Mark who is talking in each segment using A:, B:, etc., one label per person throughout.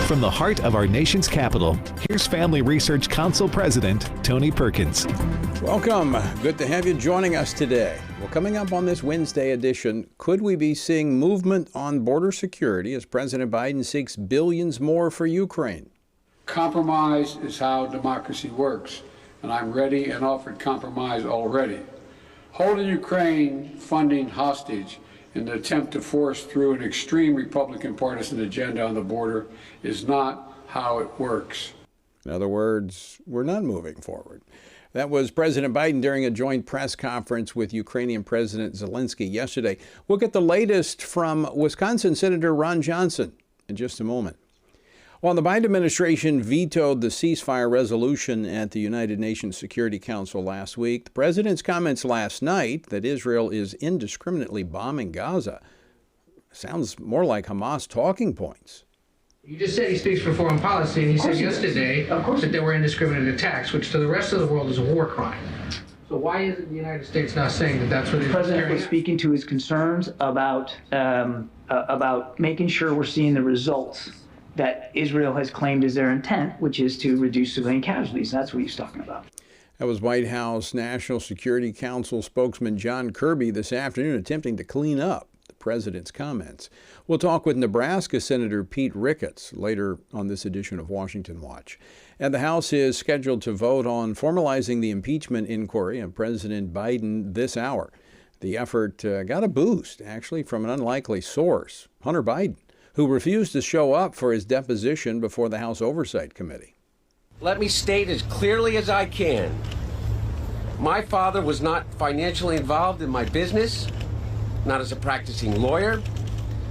A: From the heart of our nation's capital, here's Family Research Council President Tony Perkins.
B: Welcome. Good to have you joining us today. Well, coming up on this Wednesday edition, could we be seeing movement on border security as President Biden seeks billions more for Ukraine?
C: Compromise is how democracy works, and I'm ready and offered compromise already. Holding Ukraine funding hostage in an attempt to force through an extreme Republican partisan agenda on the border is not how it works.
B: In other words, we're not moving forward. That was President Biden during a joint press conference with Ukrainian President Zelensky yesterday. We'll get the latest from Wisconsin Senator Ron Johnson in just a moment. While the Biden administration vetoed the ceasefire resolution at the United Nations Security Council last week, the president's comments last night that Israel is indiscriminately bombing Gaza sounds more like Hamas talking points.
D: You just said he speaks for foreign policy, and he said yesterday that there were indiscriminate attacks, which to the rest of the world is a war crime. So why isn't the United States not saying that that's what he's
E: The president was speaking to his concerns about making sure we're seeing the results that Israel has claimed is their intent, which is to reduce civilian casualties. That's what he's talking about.
B: That was White House National Security Council spokesman John Kirby this afternoon attempting to clean up the president's comments. We'll talk with Nebraska Senator Pete Ricketts later on this edition of Washington Watch. And the House is scheduled to vote on formalizing the impeachment inquiry of President Biden this hour. The effort got a boost, actually, from an unlikely source, Hunter Biden, who refused to show up for his deposition before the House Oversight Committee.
F: Let me state as clearly as I can. My father was not financially involved in my business, not as a practicing lawyer,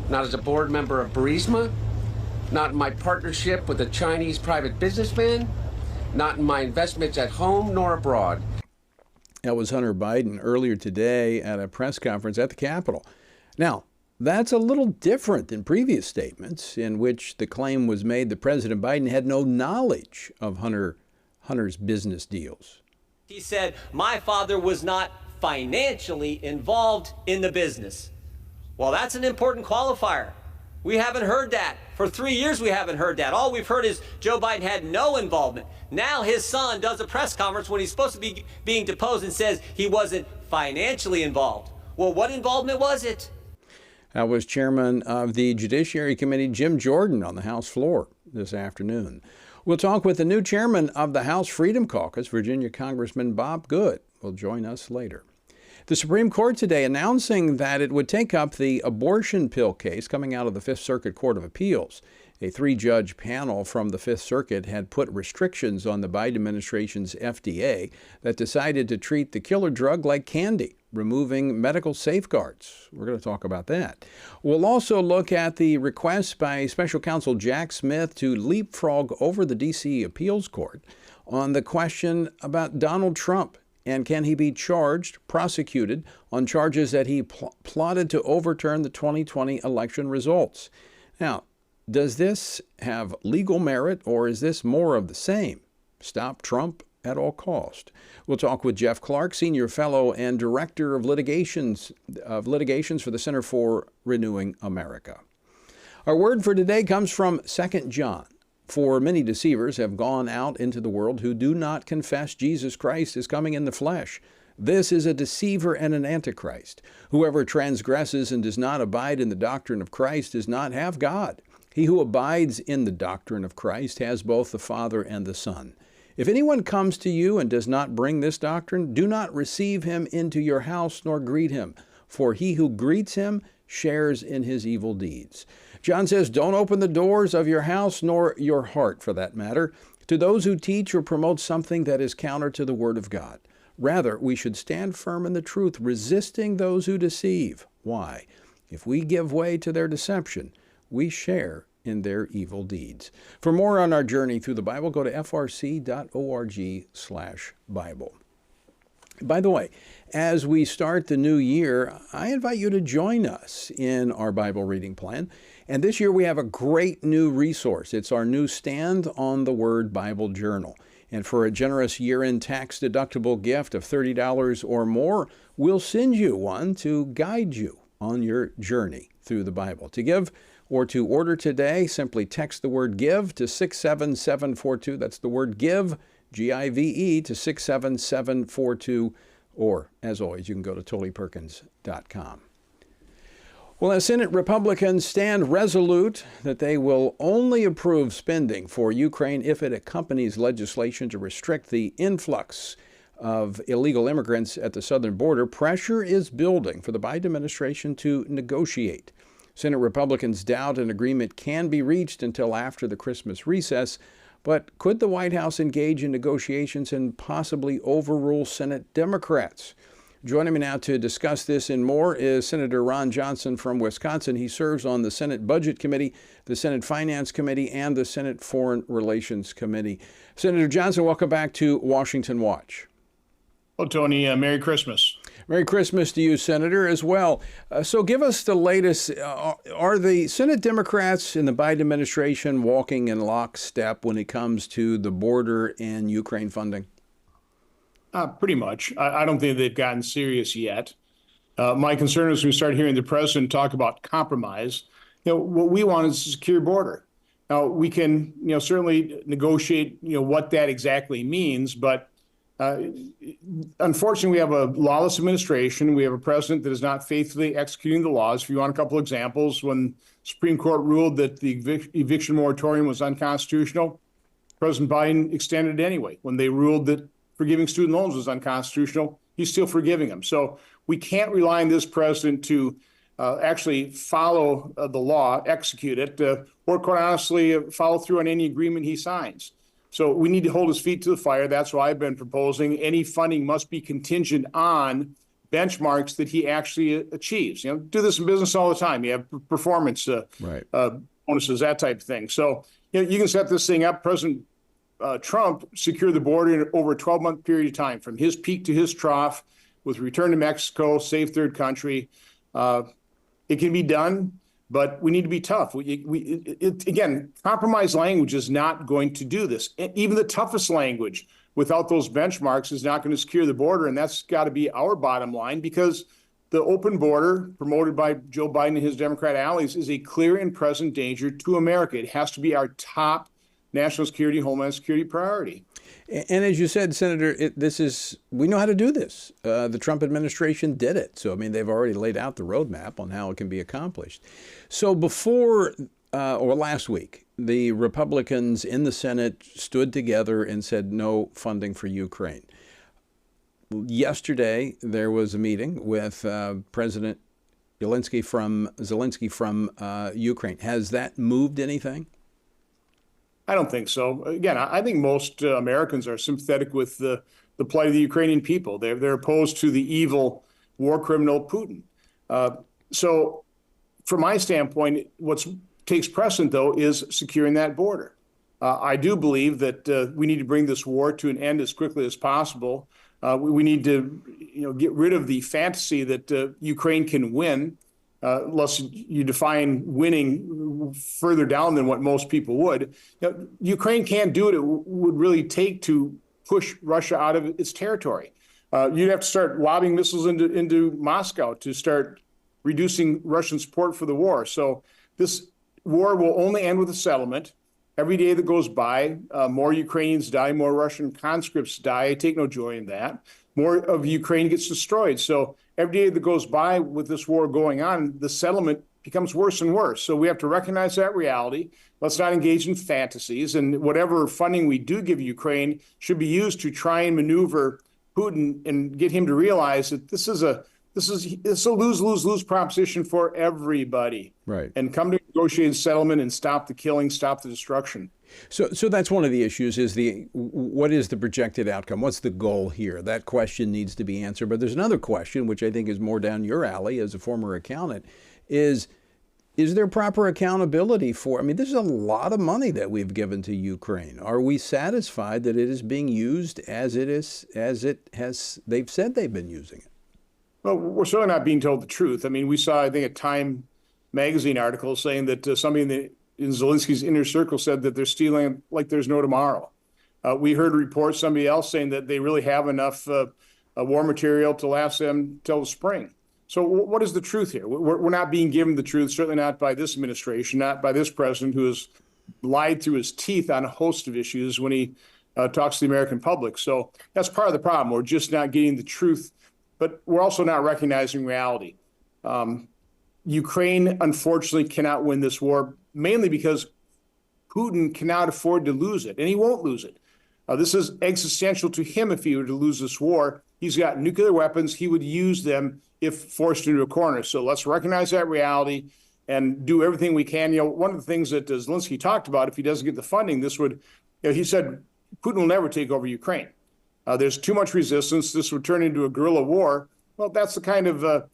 F: not as a board member of Burisma, not in my partnership with a Chinese private businessman, not in my investments at home nor abroad.
B: That was Hunter Biden earlier today at a press conference at the Capitol. Now, that's a little different than previous statements in which the claim was made that President Biden had no knowledge of Hunter's business deals.
G: He said, my father was not financially involved in the business. Well, that's an important qualifier. We haven't heard that. For 3 years, we haven't heard that. All we've heard is Joe Biden had no involvement. Now his son does a press conference when he's supposed to be being deposed and says he wasn't financially involved. Well, what involvement was it?
B: That was Chairman of the Judiciary Committee, Jim Jordan, on the House floor this afternoon. We'll talk with the new chairman of the House Freedom Caucus, Virginia Congressman Bob Good, will join us later. The Supreme Court today announcing that it would take up the abortion pill case coming out of the Fifth Circuit Court of Appeals. A three-judge panel from the Fifth Circuit had put restrictions on the Biden administration's FDA that decided to treat the killer drug like candy, removing medical safeguards. We're going to talk about that. We'll also look at the request by Special Counsel Jack Smith to leapfrog over the D.C. Appeals Court on the question about Donald Trump. And can he be prosecuted on charges that he plotted to overturn the 2020 election results? Now, does this have legal merit, or is this more of the same? Stop Trump at all cost. We'll talk with Jeff Clark, Senior Fellow and Director of Litigations for the Center for Renewing America. Our word for today comes from 2 John. For many deceivers have gone out into the world who do not confess Jesus Christ is coming in the flesh. This is a deceiver and an antichrist. Whoever transgresses and does not abide in the doctrine of Christ does not have God. He who abides in the doctrine of Christ has both the Father and the Son. If anyone comes to you and does not bring this doctrine, do not receive him into your house nor greet him, for he who greets him shares in his evil deeds. John says, don't open the doors of your house, nor your heart for that matter, to those who teach or promote something that is counter to the word of God. Rather, we should stand firm in the truth, resisting those who deceive. Why? If we give way to their deception, we share in their evil deeds. For more on our journey through the Bible, go to frc.org/Bible. By the way, as we start the new year, I invite you to join us in our Bible reading plan. And this year we have a great new resource. It's our new Stand on the Word Bible Journal. And for a generous year-end tax-deductible gift of $30 or more, we'll send you one to guide you on your journey through the Bible. To give, or to order today, simply text the word GIVE to 67742. That's the word GIVE, G-I-V-E, to 67742. Or, as always, you can go to TonyPerkins.com. Well, as Senate Republicans stand resolute that they will only approve spending for Ukraine if it accompanies legislation to restrict the influx of illegal immigrants at the southern border, pressure is building for the Biden administration to negotiate. Senate Republicans doubt an agreement can be reached until after the Christmas recess, but could the White House engage in negotiations and possibly overrule Senate Democrats? Joining me now to discuss this and more is Senator Ron Johnson from Wisconsin. He serves on the Senate Budget Committee, the Senate Finance Committee, and the Senate Foreign Relations Committee. Senator Johnson, welcome back to Washington Watch.
H: Well, Tony, Merry Christmas.
B: Merry Christmas to you, Senator, as well. So give us the latest. Are the Senate Democrats in the Biden administration walking in lockstep when it comes to the border and Ukraine funding?
H: Pretty much. I don't think they've gotten serious yet. My concern is when we start hearing the president talk about compromise. What we want is a secure border. Now, we can, certainly negotiate, what that exactly means, but unfortunately, we have a lawless administration. We have a president that is not faithfully executing the laws. If you want a couple examples, when Supreme Court ruled that the eviction moratorium was unconstitutional, President Biden extended it anyway. When they ruled that forgiving student loans was unconstitutional, he's still forgiving them. So we can't rely on this president to actually follow the law, execute it, or quite honestly, follow through on any agreement he signs. So we need to hold his feet to the fire. That's why I've been proposing any funding must be contingent on benchmarks that he actually achieves. Do this in business all the time. You have performance bonuses, that type of thing. So you can set this thing up. President Trump secured the border in over a 12-month period of time, from his peak to his trough, with return to Mexico, safe third country. It can be done, but we need to be tough. Again, compromise language is not going to do this. Even the toughest language without those benchmarks is not going to secure the border, and that's got to be our bottom line, because the open border promoted by Joe Biden and his Democrat allies is a clear and present danger to America. It has to be our top national security, homeland security priority.
B: And as you said, Senator, we know how to do this. The Trump administration did it. So, they've already laid out the roadmap on how it can be accomplished. So before or last week, the Republicans in the Senate stood together and said no funding for Ukraine. Yesterday, there was a meeting with President Zelensky from Ukraine. Has that moved anything?
H: I don't think so. Again, I think most Americans are sympathetic with the plight of the Ukrainian people. They're opposed to the evil war criminal Putin. So from my standpoint, what takes precedent, though, is securing that border. I do believe that we need to bring this war to an end as quickly as possible. We need to get rid of the fantasy that Ukraine can win, unless you define winning further down than what most people would. Ukraine can't do what it would really take to push Russia out of its territory. You'd have to start lobbing missiles into Moscow to start reducing Russian support for the war. So this war will only end with a settlement. Every day that goes by, more Ukrainians die, more Russian conscripts die. I take no joy in that. More of Ukraine gets destroyed. So every day that goes by with this war going on, the settlement becomes worse and worse. So we have to recognize that reality. Let's not engage in fantasies. And whatever funding we do give Ukraine should be used to try and maneuver Putin and get him to realize that this is a lose-lose-lose proposition for everybody.
B: Right.
H: And come to a negotiated settlement and stop the killing, stop the destruction.
B: So that's one of the issues, is what is the projected outcome? What's the goal here? That question needs to be answered. But there's another question, which I think is more down your alley as a former accountant, is there proper accountability for? This is a lot of money that we've given to Ukraine. Are we satisfied that it is being used as they've said they've been using it?
H: Well, we're certainly not being told the truth. We saw, I think, a Time magazine article saying that somebody in Zelensky's inner circle said that they're stealing like there's no tomorrow. We heard reports, somebody else saying that they really have enough war material to last them till the spring. So what is the truth here? We're not being given the truth, certainly not by this administration, not by this president who has lied through his teeth on a host of issues when he talks to the American public. So that's part of the problem. We're just not getting the truth, but we're also not recognizing reality. Ukraine, unfortunately, cannot win this war, mainly because Putin cannot afford to lose it, and he won't lose it. This is existential to him if he were to lose this war. He's got nuclear weapons. He would use them if forced into a corner. So let's recognize that reality and do everything we can. One of the things that Zelensky talked about, if he doesn't get the funding, this would, he said, Putin will never take over Ukraine. There's too much resistance. This would turn into a guerrilla war. Well, that's the kind of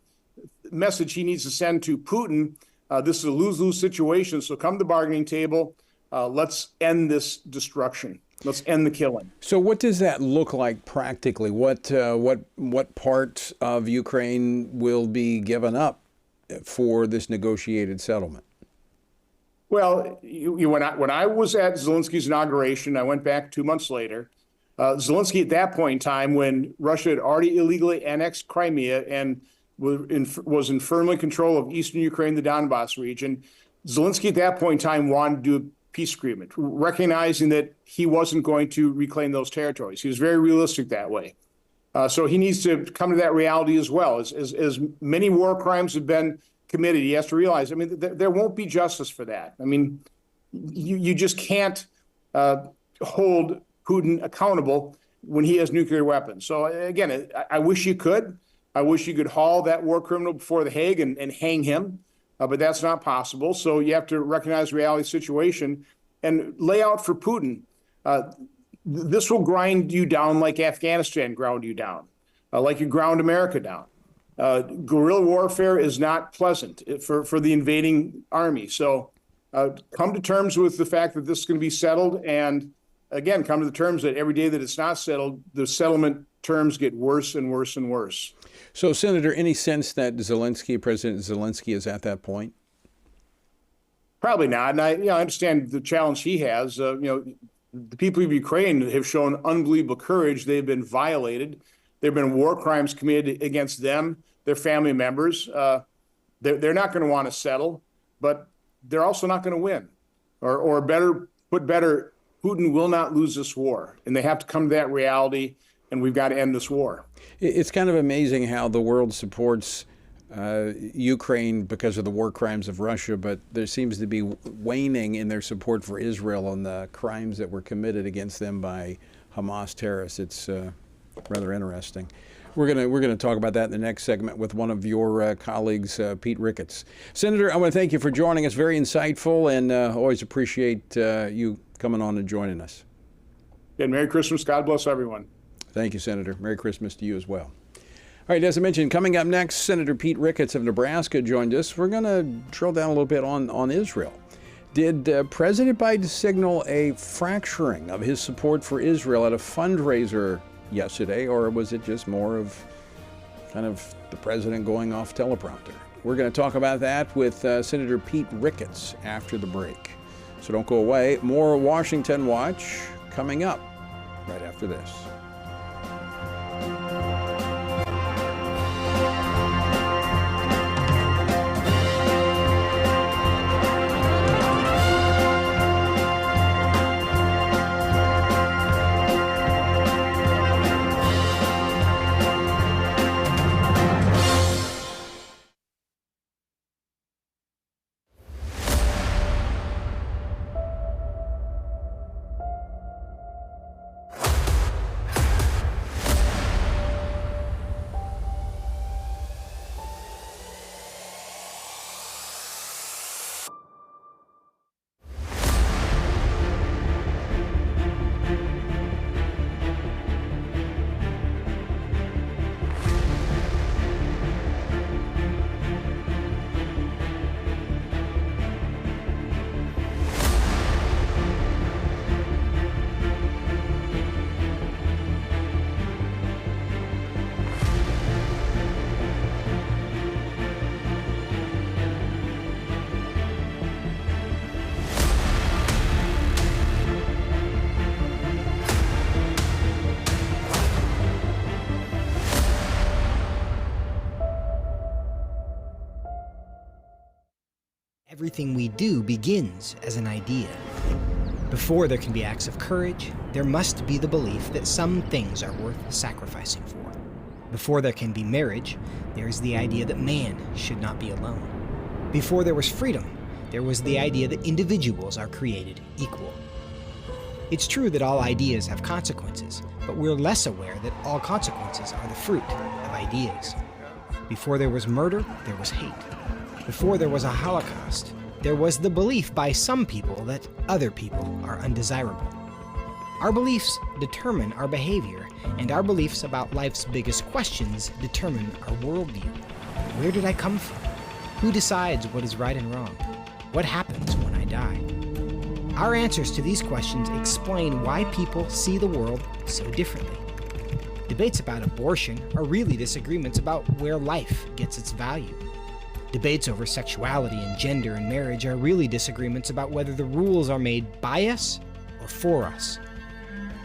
H: message he needs to send to Putin. This is a lose-lose situation. So come to the bargaining table. Let's end this destruction. Let's end the killing.
B: So what does that look like practically? What parts of Ukraine will be given up for this negotiated settlement?
H: Well, when I was at Zelensky's inauguration, I went back 2 months later. Zelensky at that point in time, when Russia had already illegally annexed Crimea and was in firmly control of eastern Ukraine, the Donbass region, Zelensky at that point in time wanted to do a peace agreement, recognizing that he wasn't going to reclaim those territories. He was very realistic that way. So he needs to come to that reality as well. As many war crimes have been committed, he has to realize, I mean, there won't be justice for that. I mean, you just can't hold Putin accountable when he has nuclear weapons. So again, I wish you could. I wish you could haul that war criminal before the Hague and hang him. But that's not possible. So you have to recognize the reality situation and lay out for Putin. This will grind you down like Afghanistan ground you down, like you ground America down. Guerrilla warfare is not pleasant for the invading army. So come to terms with the fact that this is going to be settled. And again, come to the terms that every day that it's not settled, the settlement terms get worse and worse and worse.
B: So, Senator, any sense that President Zelensky is at that point?
H: Probably not. And I understand the challenge he has. The people of Ukraine have shown unbelievable courage. They've been violated. There have been war crimes committed against them, their family members. They're not going to want to settle, but they're also not going to win. Or better, Putin will not lose this war. And they have to come to that reality, and we've got to end this war.
B: It's kind of amazing how the world supports Ukraine because of the war crimes of Russia, but there seems to be waning in their support for Israel and the crimes that were committed against them by Hamas terrorists. It's rather interesting. We're gonna talk about that in the next segment with one of your colleagues, Pete Ricketts. Senator, I want to thank you for joining us. Very insightful, and always appreciate you coming on and joining us.
H: And Merry Christmas. God bless everyone.
B: Thank you, Senator. Merry Christmas to you as well. All right, as I mentioned, coming up next, Senator Pete Ricketts of Nebraska joined us. We're going to drill down a little bit on Israel. Did President Biden signal a fracturing of his support for Israel at a fundraiser yesterday, or was it just more of kind of the president going off teleprompter? We're going to talk about that with Senator Pete Ricketts after the break. So don't go away. More Washington Watch coming up right after this.
I: Everything we do begins as an idea. Before there can be acts of courage, there must be the belief that some things are worth sacrificing for. Before there can be marriage, there is the idea that man should not be alone. Before there was freedom, there was the idea that individuals are created equal. It's true that all ideas have consequences, but we're less aware that all consequences are the fruit of ideas. Before there was murder, there was hate. Before there was a Holocaust, there was the belief by some people that other people are undesirable. Our beliefs determine our behavior, and our beliefs about life's biggest questions determine our worldview. Where did I come from? Who decides what is right and wrong? What happens when I die? Our answers to these questions explain why people see the world so differently. Debates about abortion are really disagreements about where life gets its value. Debates over sexuality and gender and marriage are really disagreements about whether the rules are made by us or for us.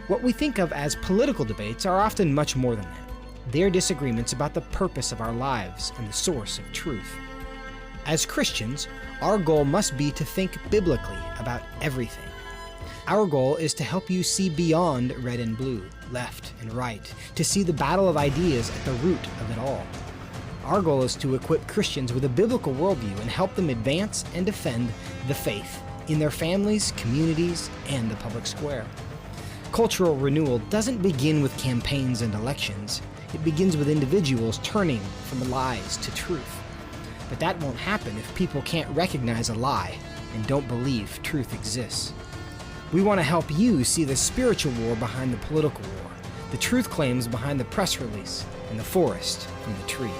I: What we think of as political debates are often much more than that. They're disagreements about the purpose of our lives and the source of truth. As Christians, our goal must be to think biblically about everything. Our goal is to help you see beyond red and blue, left and right, to see the battle of ideas at the root of it all. Our goal is to equip Christians with a biblical worldview and help them advance and defend the faith in their families, communities, and the public square. Cultural renewal doesn't begin with campaigns and elections. It begins with individuals turning from lies to truth. But that won't happen if people can't recognize a lie and don't believe truth exists. We want to help you see the spiritual war behind the political war, the truth claims behind the press release, and the forest from the trees.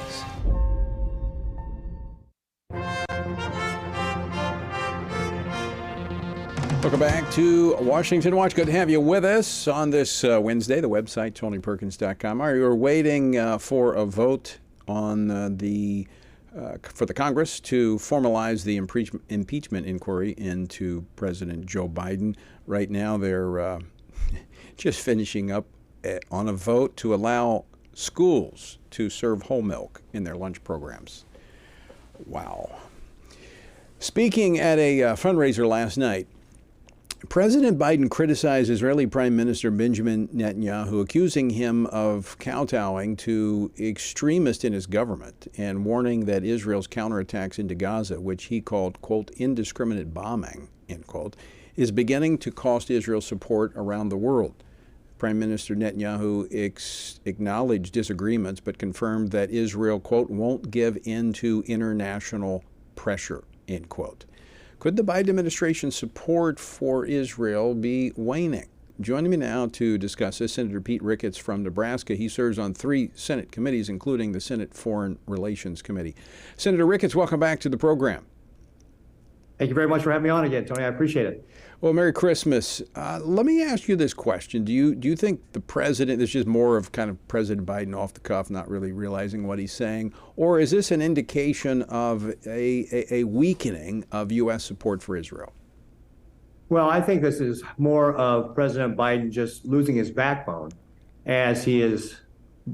B: Welcome back to Washington Watch. Good to have you with us on this Wednesday. The website, TonyPerkins.com. Are you waiting for a vote on for the Congress to formalize the impeachment inquiry into President Joe Biden? Right now, they're just finishing up on a vote to allow schools to serve whole milk in their lunch programs. Wow. Speaking at a fundraiser last night, President Biden criticized Israeli Prime Minister Benjamin Netanyahu, accusing him of kowtowing to extremists in his government and warning that Israel's counterattacks into Gaza, which he called, quote, indiscriminate bombing, end quote, is beginning to cost Israel support around the world. Prime Minister Netanyahu acknowledged disagreements but confirmed that Israel, quote, won't give in to international pressure, end quote. Could the Biden administration's support for Israel be waning? Joining me now to discuss this, Senator Pete Ricketts from Nebraska. He serves on 3 Senate committees, including the Senate Foreign Relations Committee. Senator Ricketts, welcome back to the program.
J: Thank you very much for having me on again, Tony. I appreciate it.
B: Well, Merry Christmas. Let me ask you this question. Do you think the president, this is just more of kind of President Biden off the cuff, not really realizing what he's saying, or is this an indication of a weakening of U.S. support for Israel?
J: Well, I think this is more of President Biden just losing his backbone, as he is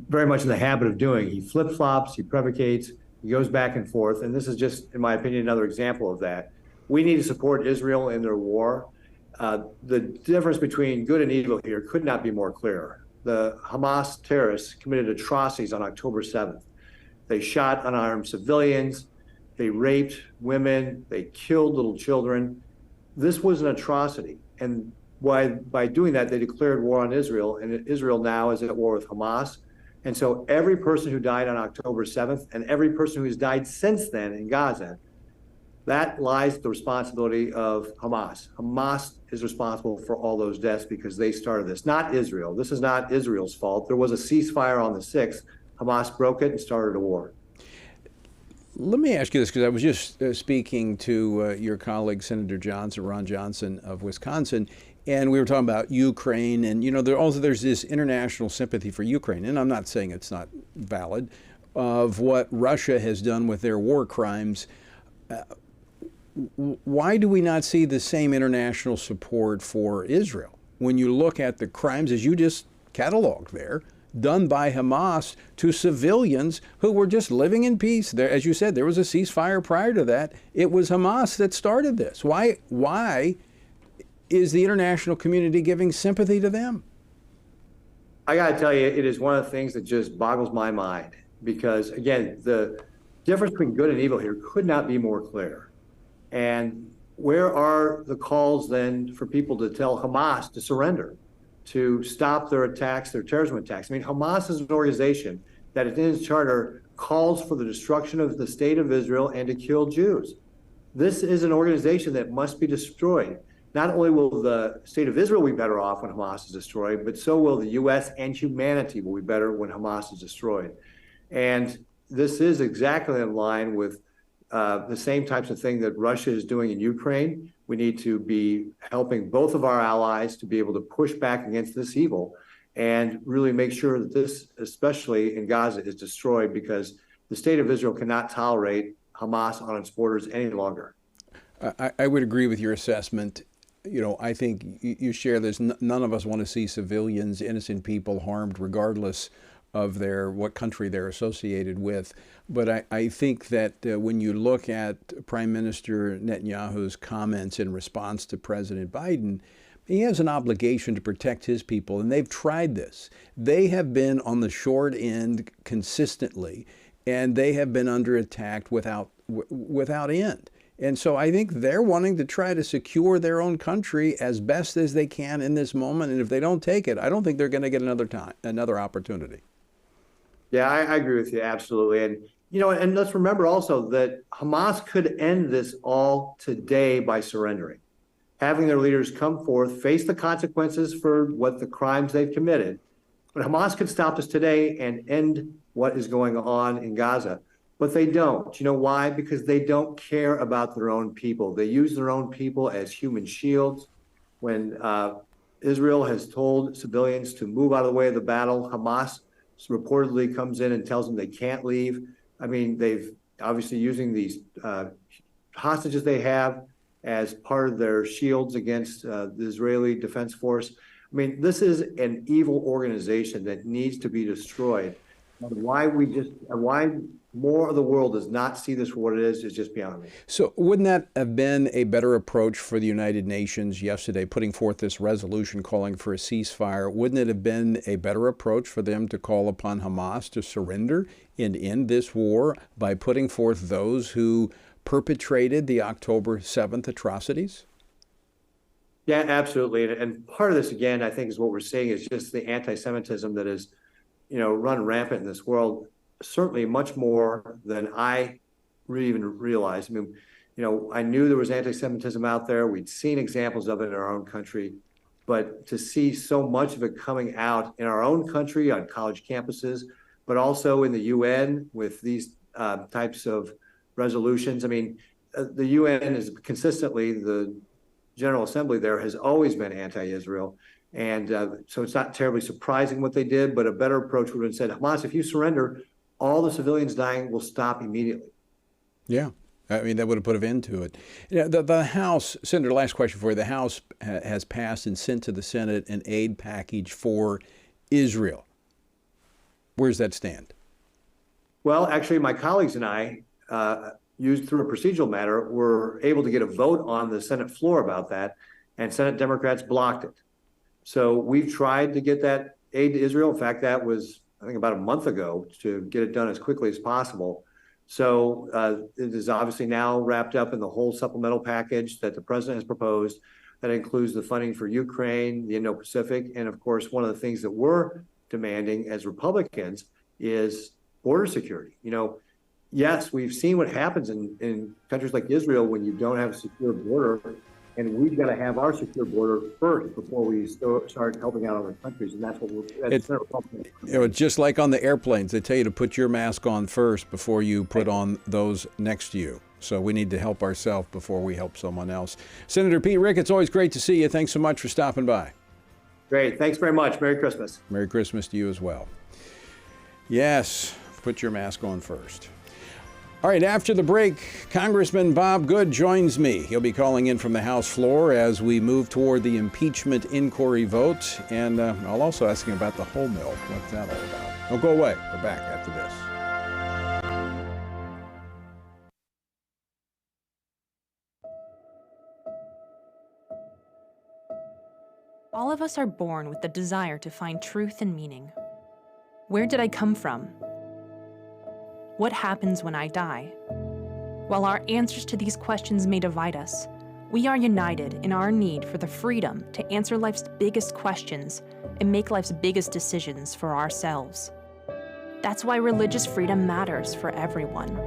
J: very much in the habit of doing. He flip-flops, he provocates, he goes back and forth, and this is just, in my opinion, another example of that. We need to support Israel in their war. The difference between good and evil here could not be more clear. The Hamas terrorists committed atrocities on October 7th. They shot unarmed civilians, they raped women, they killed little children. This was an atrocity. And by doing that, they declared war on Israel, and Israel now is at war with Hamas. And so every person who died on October 7th and every person who has died since then in Gaza, that lies the responsibility of Hamas. Hamas is responsible for all those deaths because they started this, not Israel. This is not Israel's fault. There was a ceasefire on the 6th. Hamas broke it and started a war.
B: Let me ask you this, because I was just speaking to your colleague, Senator Ron Johnson of Wisconsin, and we were talking about Ukraine. And, you know, there's this international sympathy for Ukraine, and I'm not saying it's not valid, of what Russia has done with their war crimes. Why do we not see the same international support for Israel? When you look at the crimes, as you just cataloged there, done by Hamas to civilians who were just living in peace. There, as you said, there was a ceasefire prior to that. It was Hamas that started this. Why is the international community giving sympathy to them?
J: I got to tell you, it is one of the things that just boggles my mind because, again, the difference between good and evil here could not be more clear. And where are the calls then for people to tell Hamas to surrender, to stop their attacks, their terrorism attacks? I mean, Hamas is an organization that in its charter calls for the destruction of the state of Israel and to kill Jews. This is an organization that must be destroyed. Not only will the state of Israel be better off when Hamas is destroyed, but so will the U.S. and humanity will be better when Hamas is destroyed. And this is exactly in line with the same types of thing that Russia is doing in Ukraine. We need to be helping both of our allies to be able to push back against this evil and really make sure that this, especially in Gaza, is destroyed because the state of Israel cannot tolerate Hamas on its borders any longer.
B: I would agree with your assessment. You know, I think you share this. None of us want to see civilians, innocent people harmed, regardless of what country they're associated with. But I think that when you look at Prime Minister Netanyahu's comments in response to President Biden, he has an obligation to protect his people, and they've tried this. They have been on the short end consistently, and they have been under attack without end. And so I think they're wanting to try to secure their own country as best as they can in this moment. And if they don't take it, I don't think they're going to get another opportunity.
J: Yeah, I agree with you, absolutely. And, you know, and let's remember also that Hamas could end this all today by surrendering, having their leaders come forth, face the consequences for what the crimes they've committed. But Hamas could stop this today and end what is going on in Gaza. But they don't. You know why? Because they don't care about their own people. They use their own people as human shields. When Israel has told civilians to move out of the way of the battle, Hamas reportedly comes in and tells them they can't leave. I mean, they've obviously using these hostages they have as part of their shields against the Israeli Defense Force. I mean, this is an evil organization that needs to be destroyed. And why more of the world does not see this for what it is just beyond me.
B: So wouldn't that have been a better approach for the United Nations yesterday, putting forth this resolution calling for a ceasefire? Wouldn't it have been a better approach for them to call upon Hamas to surrender and end this war by putting forth those who perpetrated the October 7th atrocities?
J: Yeah, absolutely. And part of this, again, I think is what we're seeing is just the anti-Semitism that is, run rampant in this world. Certainly much more than I really even realized. I mean, I knew there was anti-Semitism out there. We'd seen examples of it in our own country, but to see so much of it coming out in our own country on college campuses, but also in the UN with these types of resolutions. I mean, the UN is consistently, the General Assembly there has always been anti-Israel. And so it's not terribly surprising what they did, but a better approach would have been said, Hamas, if you surrender, all the civilians dying will stop immediately.
B: Yeah. I mean, that would have put an end to it. The House, Senator, last question for you. The House has passed and sent to the Senate an aid package for Israel. Where's that stand?
J: Well, actually, my colleagues and I, used through a procedural matter, were able to get a vote on the Senate floor about that, and Senate Democrats blocked it. So we've tried to get that aid to Israel. In fact, that was, I think, about a month ago to get it done as quickly as possible. So it is obviously now wrapped up in the whole supplemental package that the president has proposed. That includes the funding for Ukraine, the Indo-Pacific, and of course, one of the things that we're demanding as Republicans is border security. Yes, we've seen what happens in countries like Israel when you don't have a secure border, and we've got to have our secure border first before we start helping out other countries, and that's what we're.
B: Just like on the airplanes, they tell you to put your mask on first before you put on those next to you. So we need to help ourselves before we help someone else. Senator Pete Rick, it's always great to see you. Thanks so much for stopping by.
J: Great. Thanks very much. Merry Christmas.
B: Merry Christmas to you as well. Yes, put your mask on first. All right, after the break, Congressman Bob Good joins me. He'll be calling in from the House floor as we move toward the impeachment inquiry vote. And I'll also ask him about the whole milk. What's that all about? Don't go away. We're back after this.
K: All of us are born with the desire to find truth and meaning. Where did I come from? What happens when I die? While our answers to these questions may divide us, we are united in our need for the freedom to answer life's biggest questions and make life's biggest decisions for ourselves. That's why religious freedom matters for everyone.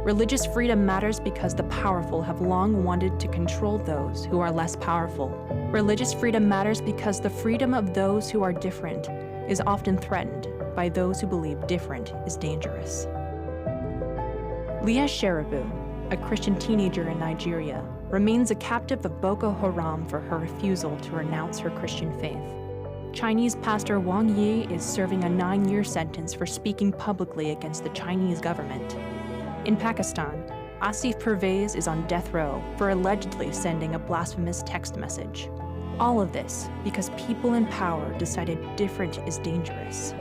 K: Religious freedom matters because the powerful have long wanted to control those who are less powerful. Religious freedom matters because the freedom of those who are different is often threatened by those who believe different is dangerous. Leah Sheribu, a Christian teenager in Nigeria, remains a captive of Boko Haram for her refusal to renounce her Christian faith. Chinese pastor Wang Yi is serving a 9-year sentence for speaking publicly against the Chinese government. In Pakistan, Asif Pervez is on death row for allegedly sending a blasphemous text message. All of this because people in power decided different is dangerous.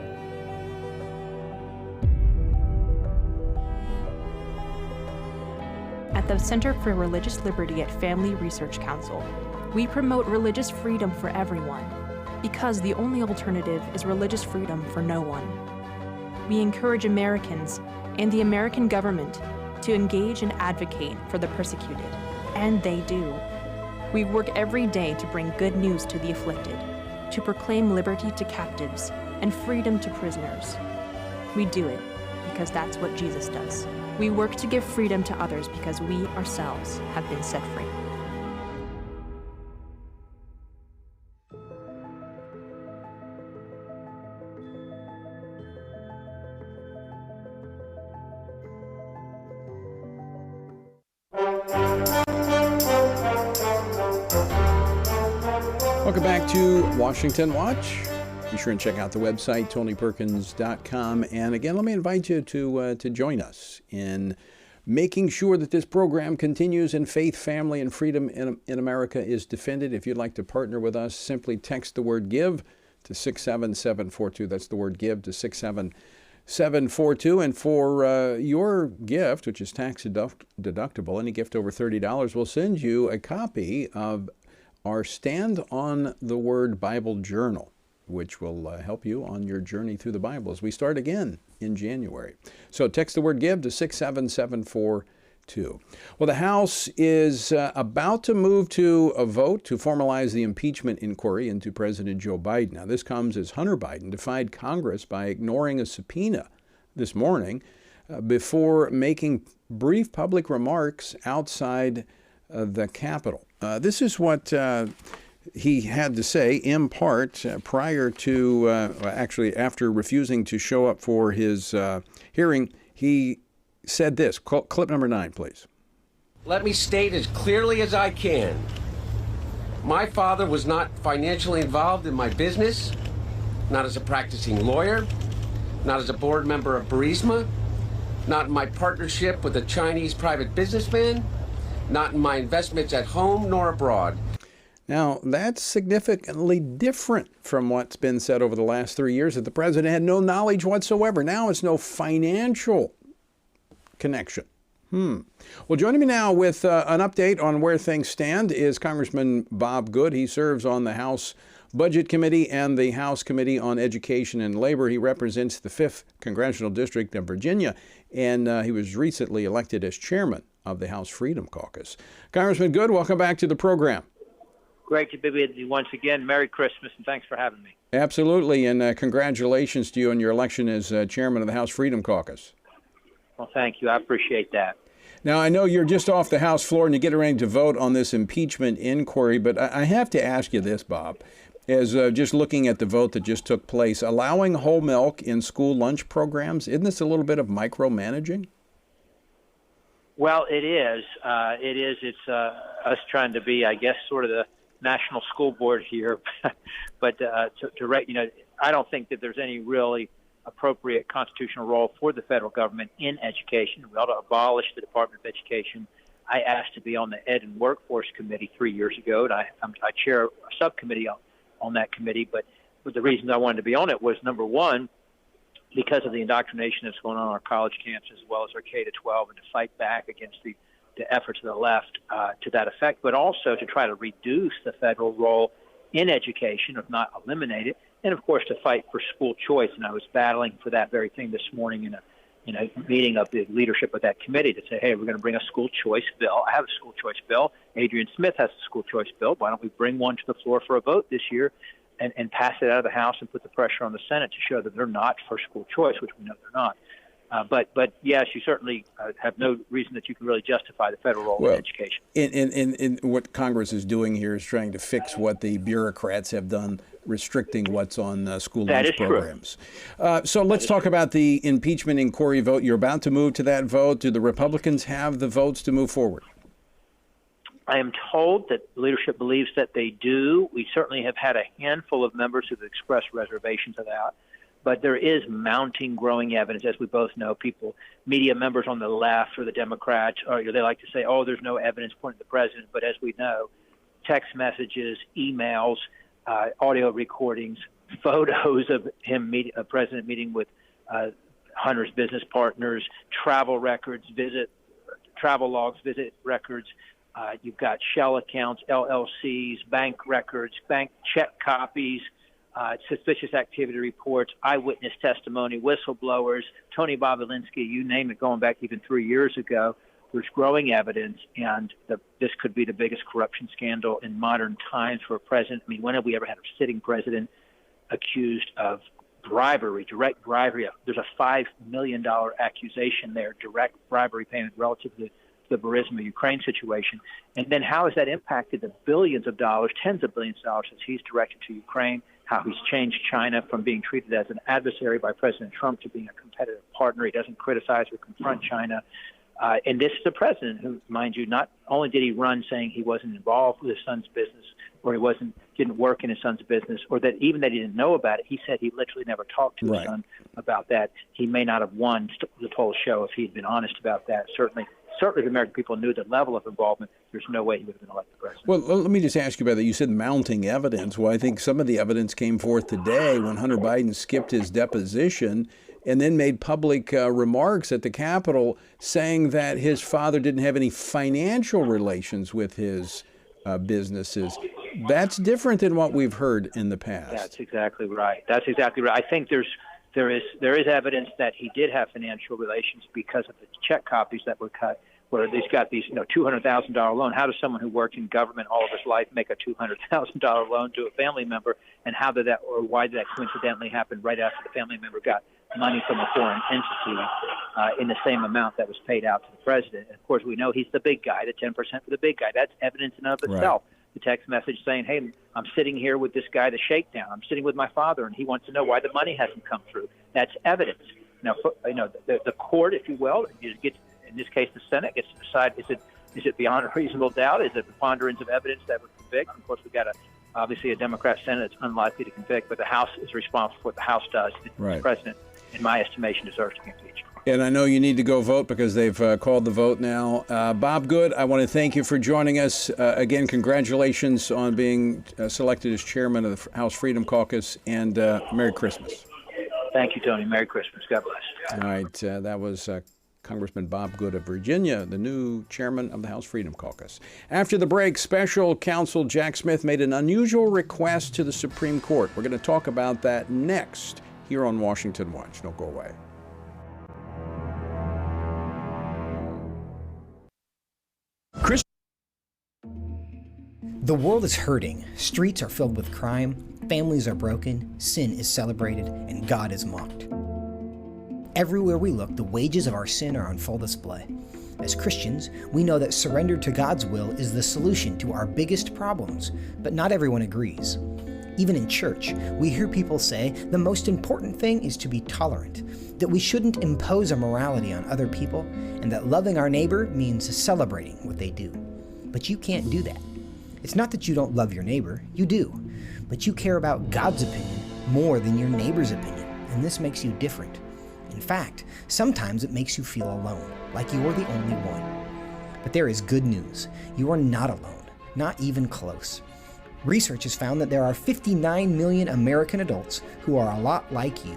K: At the Center for Religious Liberty at Family Research Council, we promote religious freedom for everyone because the only alternative is religious freedom for no one. We encourage Americans and the American government to engage and advocate for the persecuted, and they do. We work every day to bring good news to the afflicted, to proclaim liberty to captives and freedom to prisoners. We do it because that's what Jesus does. We work to give freedom to others because we ourselves have been set free.
B: Welcome back to Washington Watch. Be sure and check out the website, tonyperkins.com. And again, let me invite you to join us in making sure that this program continues and faith, family, and freedom in America is defended. If you'd like to partner with us, simply text the word GIVE to 67742. That's the word GIVE to 67742. And for your gift, which is tax deductible, any gift over $30, we'll send you a copy of our Stand on the Word Bible Journal, which will help you on your journey through the Bible as we start again in January. So text the word GIVE to 67742. Well, the House is about to move to a vote to formalize the impeachment inquiry into President Joe Biden. Now, this comes as Hunter Biden defied Congress by ignoring a subpoena this morning before making brief public remarks outside the Capitol. This is what he had to say, in part, prior to, actually after refusing to show up for his hearing. He said this. Clip number 9, please.
F: Let me state as clearly as I can. My father was not financially involved in my business, not as a practicing lawyer, not as a board member of Burisma, not in my partnership with a Chinese private businessman, not in my investments at home nor abroad.
B: Now, that's significantly different from what's been said over the last 3 years, that the president had no knowledge whatsoever. Now it's no financial connection. Well, joining me now with an update on where things stand is Congressman Bob Good. He serves on the House Budget Committee and the House Committee on Education and Labor. He represents the 5th Congressional District of Virginia, and he was recently elected as chairman of the House Freedom Caucus. Congressman Good, welcome back to the program.
L: Great to be with you once again. Merry Christmas, and thanks for having me.
B: Absolutely, and congratulations to you on your election as chairman of the House Freedom Caucus.
L: Well, thank you. I appreciate that.
B: Now, I know you're just off the House floor and you're getting ready to vote on this impeachment inquiry, but I have to ask you this, Bob, as just looking at the vote that just took place, allowing whole milk in school lunch programs, isn't this a little bit of micromanaging?
L: Well, it is. It's us trying to be, I guess, sort of the national school board here. But I don't think that there's any really appropriate constitutional role for the federal government in education. We ought to abolish the Department of Education. I asked to be on the Ed and Workforce Committee 3 years ago, and I chair a subcommittee on that committee. But the reasons I wanted to be on it was, number one, because of the indoctrination that's going on our college camps as well as our K-12, and to fight back against the efforts of the left to that effect, but also to try to reduce the federal role in education, if not eliminate it, and of course to fight for school choice. And I was battling for that very thing this morning in a meeting of the leadership of that committee to say, hey, we're going to bring a school choice bill. I have a school choice bill. Adrian Smith has a school choice bill. Why don't we bring one to the floor for a vote this year and pass it out of the House and put the pressure on the Senate to show that they're not for school choice, which we know they're not. But yes, you certainly have no reason that you can really justify the federal role in education.
B: In what Congress is doing here is trying to fix what the bureaucrats have done, restricting what's on school lunch programs. So let's talk about the impeachment inquiry vote. You're about to move to that vote. Do the Republicans have the votes to move forward?
L: I am told that leadership believes that they do. We certainly have had a handful of members who have expressed reservations of that. But there is mounting, growing evidence, as we both know. Media members on the left or the Democrats, they like to say, oh, there's no evidence pointing to the president. But as we know, text messages, emails, audio recordings, photos of a president meeting with Hunter's business partners, travel records, travel logs, visit records. You've got shell accounts, LLCs, bank records, bank check copies, suspicious activity reports, eyewitness testimony, whistleblowers, Tony Bobulinski, you name it, going back even 3 years ago. There's growing evidence, and this could be the biggest corruption scandal in modern times for a president. I mean, when have we ever had a sitting president accused of bribery, direct bribery? There's a $5 million accusation there, direct bribery payment relative to the Burisma Ukraine situation. And then how has that impacted the billions of dollars, tens of billions of dollars that he's directed to Ukraine, how he's changed China from being treated as an adversary by President Trump to being a competitive partner. He doesn't criticize or confront China. And this is a president who, mind you, not only did he run saying he wasn't involved with his son's business, or didn't work in his son's business, or that even that he didn't know about it. He said he literally never talked to his son about that. He may not have won the poll show if he'd been honest about that. Certainly the American people knew the level of involvement. There's no way he would have been elected president.
B: Well, let me just ask you about that. You said mounting evidence. Well, I think some of the evidence came forth today when Hunter Biden skipped his deposition and then made public remarks at the Capitol saying that his father didn't have any financial relations with his businesses. That's different than what we've heard in the past.
L: That's exactly right. I think there is evidence that he did have financial relations because of the check copies that were cut, where he's got these $200,000 loan. How does someone who worked in government all of his life make a $200,000 loan to a family member? And how did that, or why did that coincidentally happen right after the family member got money from a foreign entity in the same amount that was paid out to the president? And of course, we know he's the big guy, the 10% for the big guy. That's evidence in and of itself. Right. The text message saying, hey, I'm sitting here with this guy, the shakedown. I'm sitting with my father, and he wants to know why the money hasn't come through. That's evidence. Now, the court, if you will, in this case, the Senate gets to decide, is it beyond a reasonable doubt? Is it preponderance of evidence that would convict? And of course, we've got obviously a Democrat Senate that's unlikely to convict, but the House is responsible for what the House does. The president, in my estimation, deserves to be impeached.
B: And I know you need to go vote because they've called the vote now. Bob Good, I want to thank you for joining us. Again, congratulations on being selected as chairman of the House Freedom Caucus, and Merry Christmas.
L: Thank you, Tony. Merry Christmas. God bless.
B: All right. That was Congressman Bob Good of Virginia, the new chairman of the House Freedom Caucus. After the break, special counsel Jack Smith made an unusual request to the Supreme Court. We're going to talk about that next here on Washington Watch. Don't go away.
I: The world is hurting, streets are filled with crime, families are broken, sin is celebrated, and God is mocked. Everywhere we look, the wages of our sin are on full display. As Christians, we know that surrender to God's will is the solution to our biggest problems, but not everyone agrees. Even in church, we hear people say the most important thing is to be tolerant, that we shouldn't impose a morality on other people, and that loving our neighbor means celebrating what they do. But you can't do that. It's not that you don't love your neighbor, you do, but you care about God's opinion more than your neighbor's opinion, and this makes you different. In fact, sometimes it makes you feel alone, like you're the only one. But there is good news. You are not alone, not even close. Research has found that there are 59 million American adults who are a lot like you.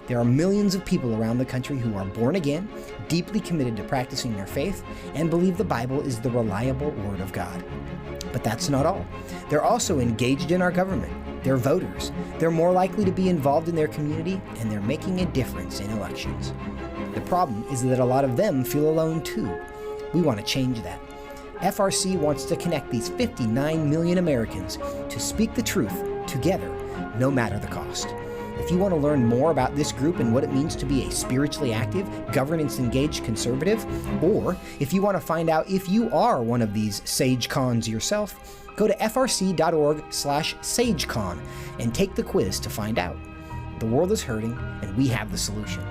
I: There are millions of people around the country who are born again, deeply committed to practicing their faith, and believe the Bible is the reliable Word of God. But that's not all. They're also engaged in our government. They're voters. They're more likely to be involved in their community, and they're making a difference in elections. The problem is that a lot of them feel alone too. We want to change that. FRC wants to connect these 59 million Americans to speak the truth together, no matter the cost. If you want to learn more about this group and what it means to be a spiritually active, governance-engaged conservative, or if you want to find out if you are one of these SageCons yourself, go to frc.org/SageCon and take the quiz to find out. The world is hurting, and we have the solution.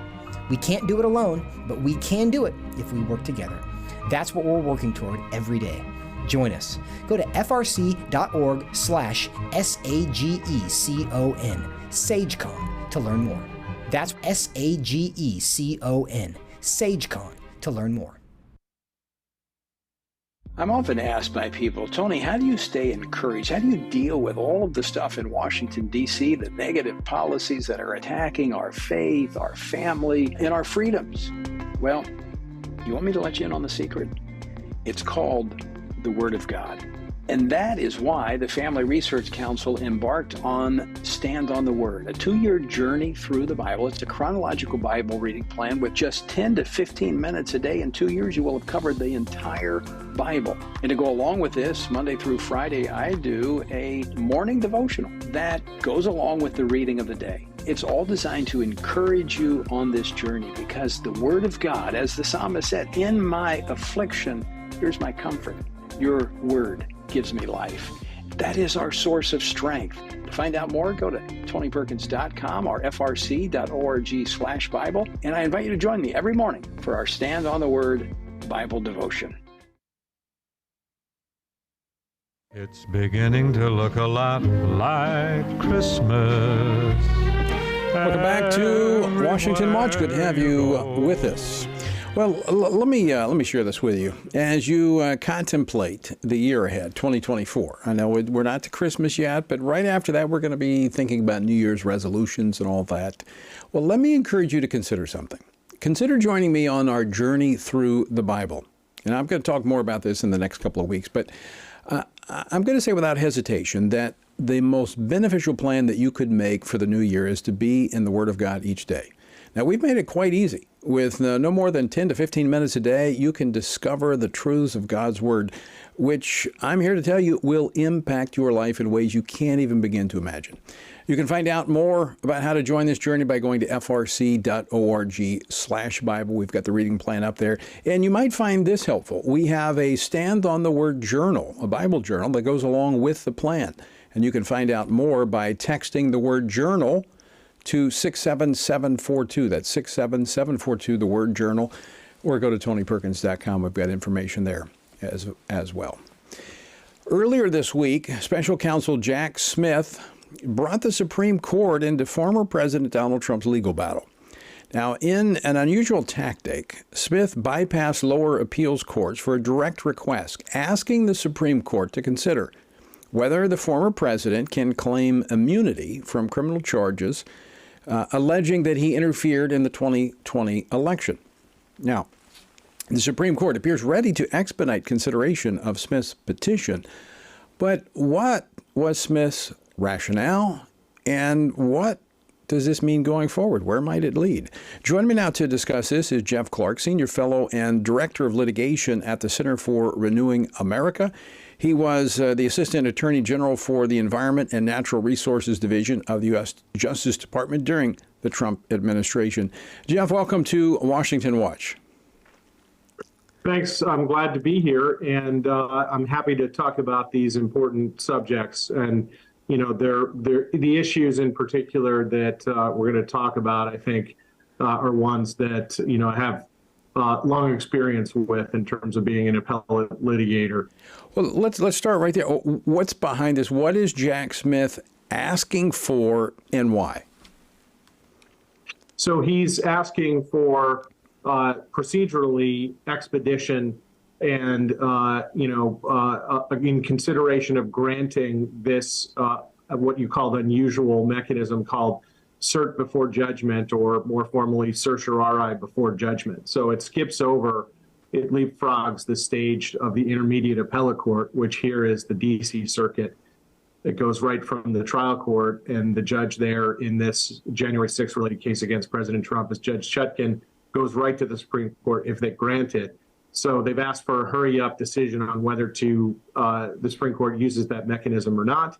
I: We can't do it alone, but we can do it if we work together. That's what we're working toward every day. Join us. Go to frc.org/SAGECON, SageCon, to learn more. That's SAGECON, SageCon, to learn more.
B: I'm often asked by people, Tony, how do you stay encouraged? How do you deal with all of the stuff in Washington, D.C., the negative policies that are attacking our faith, our family, and our freedoms? Well, you want me to let you in on the secret? It's called the Word of God. And that is why the Family Research Council embarked on Stand on the Word, a 2-year journey through the Bible. It's a chronological Bible reading plan with just 10 to 15 minutes a day. In 2 years, you will have covered the entire Bible. And to go along with this, Monday through Friday, I do a morning devotional that goes along with the reading of the day. It's all designed to encourage you on this journey because the Word of God, as the psalmist said, in my affliction, here's my comfort. Your Word gives me life. That is our source of strength. To find out more, go to tonyperkins.com or frc.org/Bible. And I invite you to join me every morning for our Stand on the Word Bible devotion.
M: It's beginning to look a lot like Christmas.
B: Welcome back to Washington Watch. Good to have you with us. Well, let me share this with you. As you contemplate the year ahead, 2024, I know we're not to Christmas yet, but right after that, we're going to be thinking about New Year's resolutions and all that. Well, let me encourage you to consider something. Consider joining me on our journey through the Bible. And I'm going to talk more about this in the next couple of weeks, but I'm going to say without hesitation that the most beneficial plan that you could make for the new year is to be in the Word of God each day. Now, we've made it quite easy. With no more than 10 to 15 minutes a day, you can discover the truths of God's Word, which I'm here to tell you will impact your life in ways you can't even begin to imagine. You can find out more about how to join this journey by going to frc.org/Bible. We've got the reading plan up there. And you might find this helpful. We have a Stand on the Word journal, a Bible journal that goes along with the plan. And you can find out more by texting the word journal to 67742. That's 67742, the word journal, or go to tonyperkins.com. We've got information there as well. Earlier this week, Special Counsel Jack Smith brought the Supreme Court into former President Donald Trump's legal battle. Now, in an unusual tactic, Smith bypassed lower appeals courts for a direct request, asking the Supreme Court to consider whether the former president can claim immunity from criminal charges alleging that he interfered in the 2020 election. Now, the Supreme Court appears ready to expedite consideration of Smith's petition, but what was Smith's rationale, and what does this mean going forward? Where might it lead? Joining me now to discuss this is Jeff Clark, Senior Fellow and Director of Litigation at the Center for Renewing America. He was the Assistant Attorney General for the Environment and Natural Resources Division of the U.S. Justice Department during the Trump administration. Jeff, welcome to Washington Watch.
N: Thanks. I'm glad to be here, and I'm happy to talk about these important subjects. And, you know, the issues in particular that we're going to talk about, I think, are ones that, you know, I have long experience with in terms of being an appellate litigator.
B: Well, let's start right there. What's behind this? What is Jack Smith asking for, and why?
N: So he's asking for procedurally expedition and, in consideration of granting this, what you call the unusual mechanism called cert before judgment, or more formally certiorari before judgment. So it skips over, it leapfrogs the stage of the intermediate appellate court, which here is the DC Circuit. It goes right from the trial court, and the judge there in this January 6th related case against President Trump is Judge Chutkan, goes right to the Supreme Court if they grant it. So they've asked for a hurry-up decision on whether the Supreme Court uses that mechanism or not.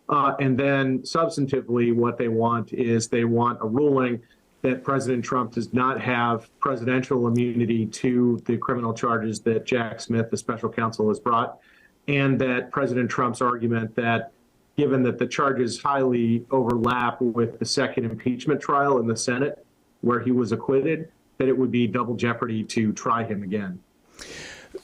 N: And then substantively, what they want is they want a ruling that President Trump does not have presidential immunity to the criminal charges that Jack Smith, the special counsel, has brought, and that President Trump's argument that given that the charges highly overlap with the second impeachment trial in the Senate, where he was acquitted, that it would be double jeopardy to try him again.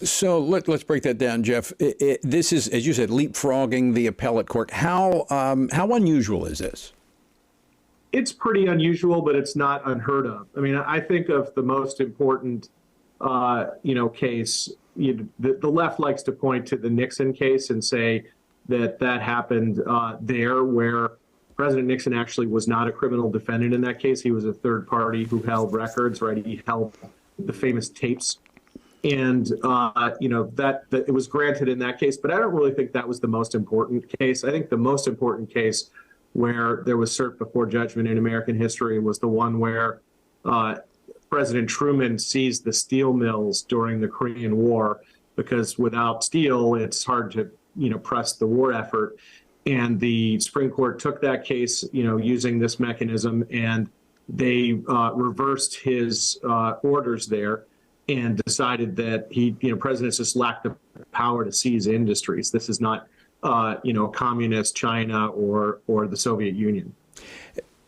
B: So let's break that down, Jeff. This is, as you said, leapfrogging the appellate court. How unusual is this?
N: It's pretty unusual, but it's not unheard of. I mean, I think of the most important, case. The left likes to point to the Nixon case and say that happened there, where President Nixon actually was not a criminal defendant in that case. He was a third party who held records, right? He held the famous tapes. And, that it was granted in that case. But I don't really think that was the most important case. I think the most important case where there was cert before judgment in American history was the one where President Truman seized the steel mills during the Korean War, because without steel, it's hard to, press the war effort. And the Supreme Court took that case, using this mechanism, and they reversed his orders there and decided that presidents just lack the power to seize industries. This is not, communist China or the Soviet Union.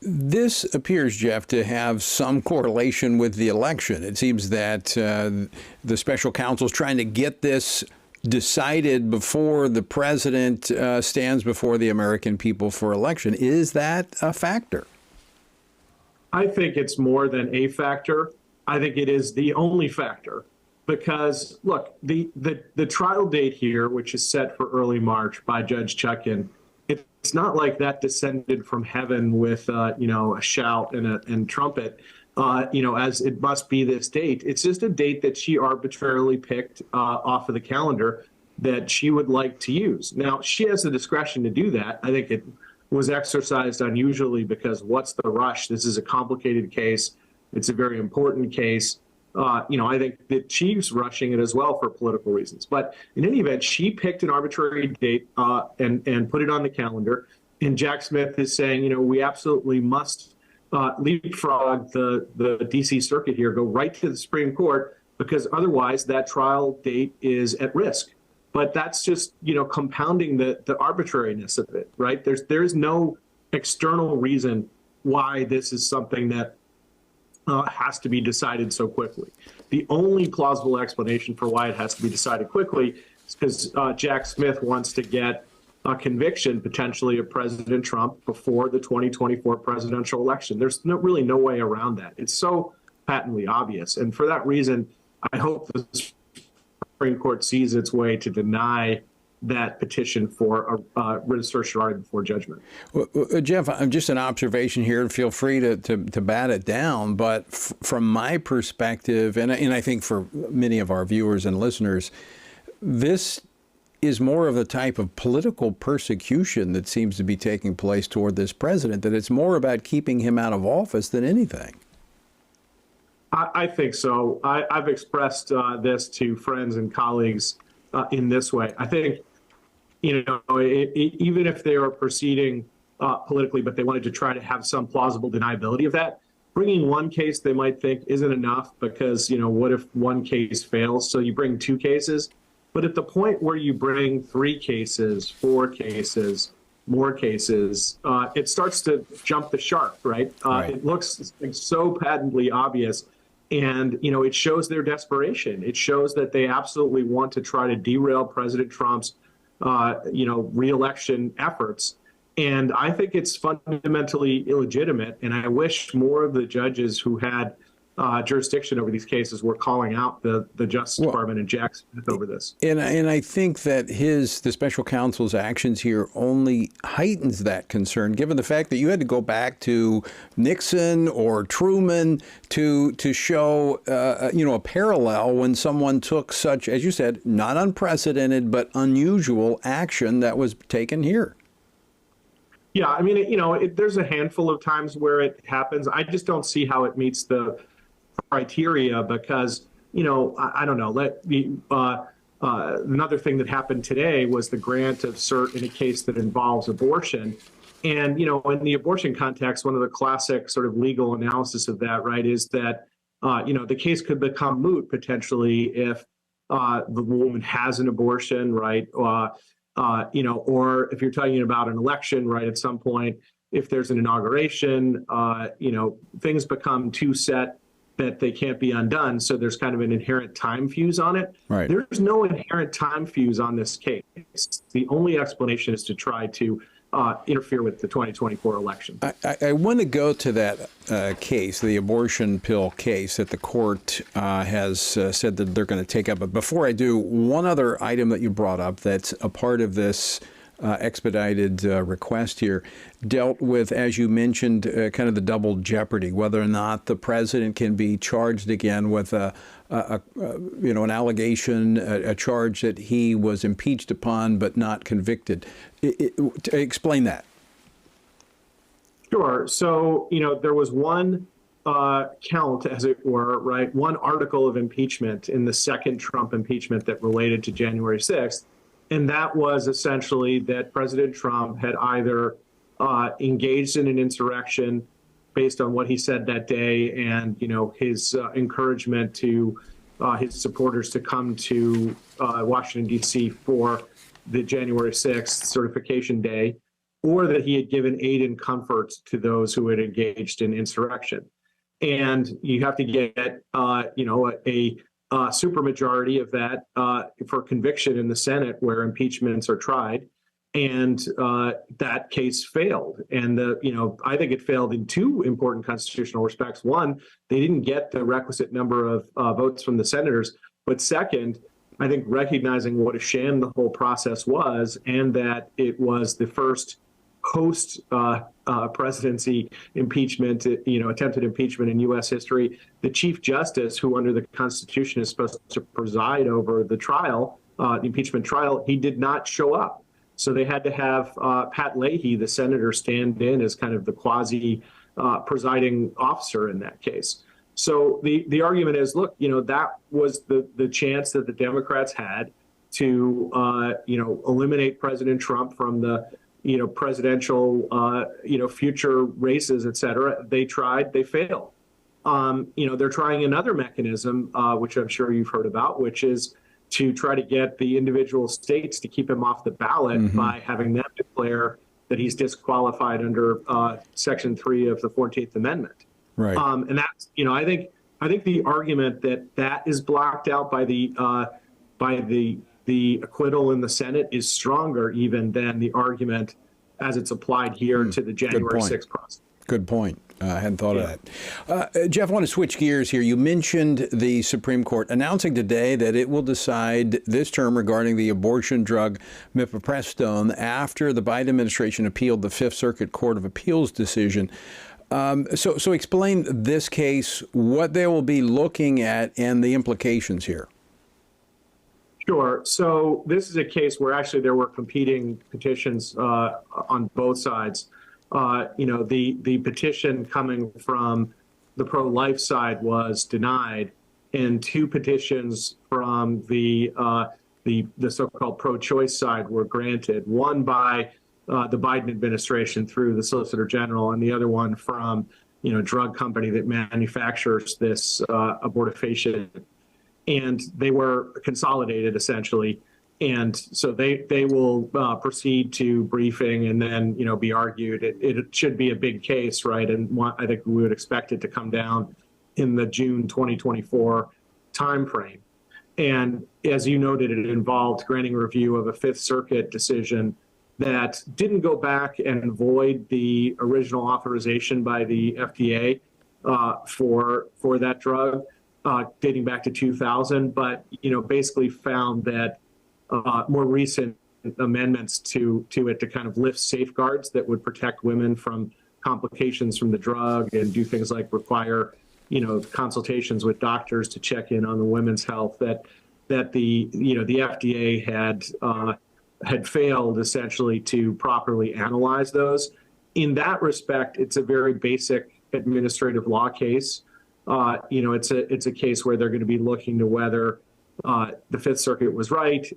B: This appears, Jeff, to have some correlation with the election. It seems that the special counsel is trying to get this decided before the president stands before the American people for election. Is that a factor?
N: I think it's more than a factor. I think it is the only factor, because, look, the trial date here, which is set for early March by Judge Chutkan, it's not like that descended from heaven with, a shout and trumpet, as it must be this date. It's just a date that she arbitrarily picked off of the calendar that she would like to use. Now, she has the discretion to do that. I think it was exercised unusually, because what's the rush? This is a complicated case. It's a very important case. I think that she's rushing it as well for political reasons. But in any event, she picked an arbitrary date and put it on the calendar. And Jack Smith is saying, we absolutely must leapfrog the DC Circuit here, go right to the Supreme Court, because otherwise that trial date is at risk. But that's just, compounding the arbitrariness of it, right? There's no external reason why this is something that has to be decided so quickly. The only plausible explanation for why it has to be decided quickly is because Jack Smith wants to get a conviction potentially of President Trump before the 2024 presidential election. There's really no way around that. It's so patently obvious. And for that reason, I hope the Supreme Court sees its way to deny that petition for a writ of certiorari before judgment.
B: Well, Jeff, just an observation here. Feel free to bat it down. But from my perspective, and I think for many of our viewers and listeners, this is more of the type of political persecution that seems to be taking place toward this president, that it's more about keeping him out of office than anything.
N: I think so. I've expressed this to friends and colleagues in this way. I think, even if they are proceeding politically, but they wanted to try to have some plausible deniability of that, bringing one case they might think isn't enough, because, what if one case fails? So you bring two cases. But at the point where you bring 3 cases, 4 cases, more cases, it starts to jump the shark, right? It looks so patently obvious. And, it shows their desperation. It shows that they absolutely want to try to derail President Trump's, re-election efforts. And I think it's fundamentally illegitimate. And I wish more of the judges who had jurisdiction over these cases were calling out the Justice Department and Jack Smith over this.
B: And I think that the special counsel's actions here only heightens that concern, given the fact that you had to go back to Nixon or Truman to show a parallel when someone took such, as you said, not unprecedented but unusual action that was taken here.
N: Yeah, I mean, there's a handful of times where it happens. I just don't see how it meets the criteria because, I don't know. Another thing that happened today was the grant of cert in a case that involves abortion. And, in the abortion context, one of the classic sort of legal analysis of that, right, is that, the case could become moot potentially if the woman has an abortion, right? Or if you're talking about an election, right, at some point, if there's an inauguration, things become too set that they can't be undone. So there's kind of an inherent time fuse on it.
B: Right.
N: There's no inherent time fuse on this case. The only explanation is to try to interfere with the 2024 election.
B: I want to go to that case, the abortion pill case that the court has said that they're going to take up. But before I do, one other item that you brought up that's a part of this expedited request here dealt with, as you mentioned, kind of the double jeopardy, whether or not the president can be charged again with an allegation, a charge that he was impeached upon but not convicted. Explain that.
N: Sure. So, there was one count, as it were, right? One article of impeachment in the second Trump impeachment that related to January 6th. And that was essentially that President Trump had either engaged in an insurrection based on what he said that day and, his encouragement to his supporters to come to Washington, D.C. for the January 6th certification day, or that he had given aid and comfort to those who had engaged in insurrection. And you have to get, a supermajority of that for conviction in the Senate where impeachments are tried. And that case failed. And, I think it failed in two important constitutional respects. One, they didn't get the requisite number of votes from the senators. But second, I think recognizing what a sham the whole process was and that it was the first post-presidency impeachment, attempted impeachment in U.S. history. The Chief Justice, who under the Constitution is supposed to preside over the trial, the impeachment trial, he did not show up. So they had to have Pat Leahy, the senator, stand in as kind of the quasi presiding officer in that case. So the argument is, look, that was the chance that the Democrats had to, eliminate President Trump from the presidential, future races, et cetera. They tried, they failed. They're trying another mechanism, which I'm sure you've heard about, which is to try to get the individual states to keep him off the ballot by having them declare that he's disqualified under Section 3 of the 14th Amendment.
B: Right.
N: And that's, I think the argument that is blocked out by the acquittal in the Senate is stronger even than the argument as it's applied here to the January 6th process.
B: Good point. I hadn't thought of that. Jeff, I want to switch gears here. You mentioned the Supreme Court announcing today that it will decide this term regarding the abortion drug mifepristone after the Biden administration appealed the Fifth Circuit Court of Appeals decision. So explain this case, what they will be looking at, and the implications here.
N: Sure. So this is a case where actually there were competing petitions on both sides. The petition coming from the pro-life side was denied, and two petitions from the so-called pro-choice side were granted. One by the Biden administration through the Solicitor General, and the other one from drug company that manufactures this abortifacient. And they were consolidated essentially. And so they will proceed to briefing and then, be argued. It should be a big case, right? And I think we would expect it to come down in the June 2024 timeframe. And as you noted, it involved granting review of a Fifth Circuit decision that didn't go back and void the original authorization by the FDA for that drug dating back to 2000, but basically found that more recent amendments to it to kind of lift safeguards that would protect women from complications from the drug and do things like require consultations with doctors to check in on the women's health, that the FDA had failed essentially to properly analyze those. In that respect, it's a very basic administrative law case. It's a case where they're going to be looking to whether the Fifth Circuit was right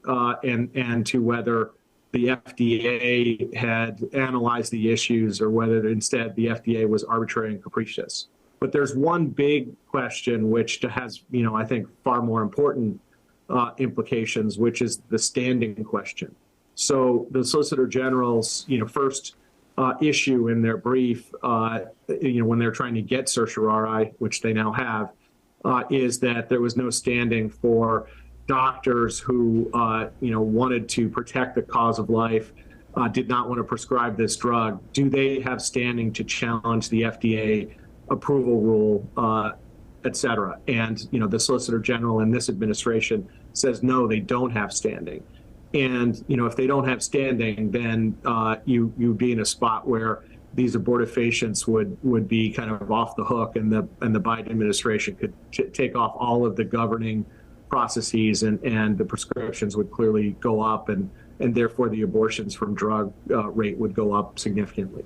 N: and to whether the FDA had analyzed the issues or whether instead the FDA was arbitrary and capricious. But there's one big question which has, I think, far more important implications, which is the standing question. So the Solicitor General's, first issue in their brief, when they're trying to get certiorari, which they now have, is that there was no standing for doctors who, wanted to protect the cause of life, did not want to prescribe this drug. Do they have standing to challenge the FDA approval rule, et cetera? And, the Solicitor General in this administration says, no, they don't have standing. And, if they don't have standing, then you'd be in a spot where these abortifacients would be kind of off the hook, and the Biden administration could take off all of the governing processes, and the prescriptions would clearly go up, and therefore the abortions from drug rate would go up significantly.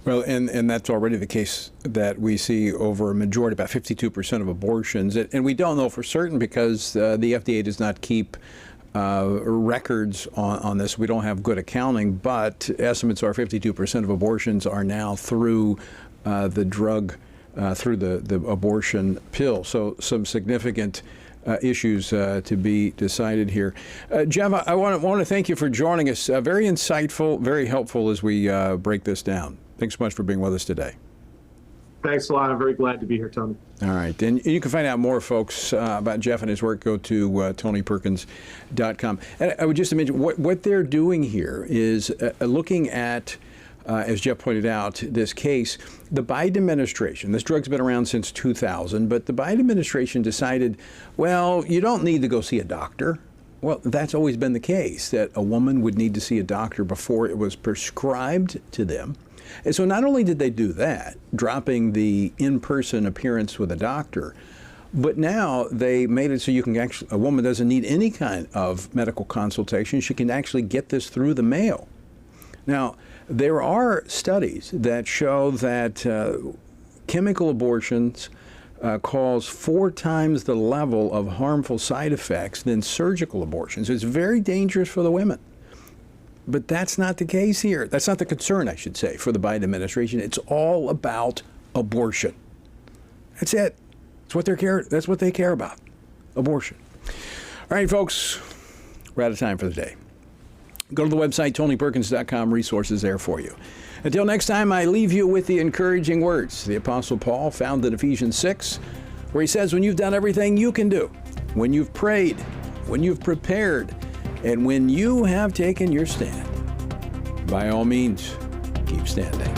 B: Well, and that's already the case that we see over a majority, about 52% of abortions. And we don't know for certain because the FDA does not keep records on this. We don't have good accounting, but estimates are 52% of abortions are now through the drug, through the abortion pill. So some significant issues to be decided here. Jeff, I want to thank you for joining us. Very insightful, very helpful as we break this down. Thanks so much for being with us today.
N: Thanks a lot. I'm very glad to be here, Tony.
B: All right. And you can find out more, folks, about Jeff and his work. Go to TonyPerkins.com. And I would just mention what they're doing here is looking at, as Jeff pointed out, this case. The Biden administration, this drug's been around since 2000, but the Biden administration decided, well, you don't need to go see a doctor. Well, that's always been the case, that a woman would need to see a doctor before it was prescribed to them. And so not only did they do that, dropping the in-person appearance with a doctor, but now they made it so you can actually, a woman doesn't need any kind of medical consultation. She can actually get this through the mail. Now, there are studies that show that chemical abortions cause 4 times the level of harmful side effects than surgical abortions. It's very dangerous for the women. But that's not the case here. That's not the concern, I should say, for the Biden administration. It's all about abortion. That's it. That's what they care about, abortion. All right, folks, we're out of time for the day. Go to the website, TonyPerkins.com, resources there for you. Until next time, I leave you with the encouraging words the Apostle Paul found in Ephesians 6, where he says, when you've done everything you can do, when you've prayed, when you've prepared, and when you have taken your stand, by all means, keep standing.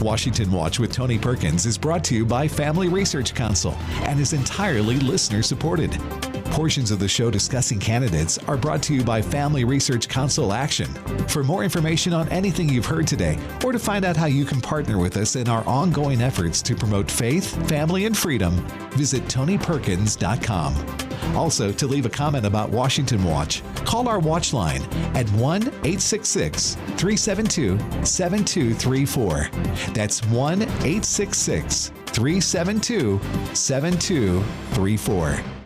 A: Washington Watch with Tony Perkins is brought to you by Family Research Council and is entirely listener-supported. Portions of the show discussing candidates are brought to you by Family Research Council Action. For more information on anything you've heard today, or to find out how you can partner with us in our ongoing efforts to promote faith, family, and freedom, visit TonyPerkins.com. Also, to leave a comment about Washington Watch, call our watch line at 1-866-372-7234. That's 1-866-372-7234.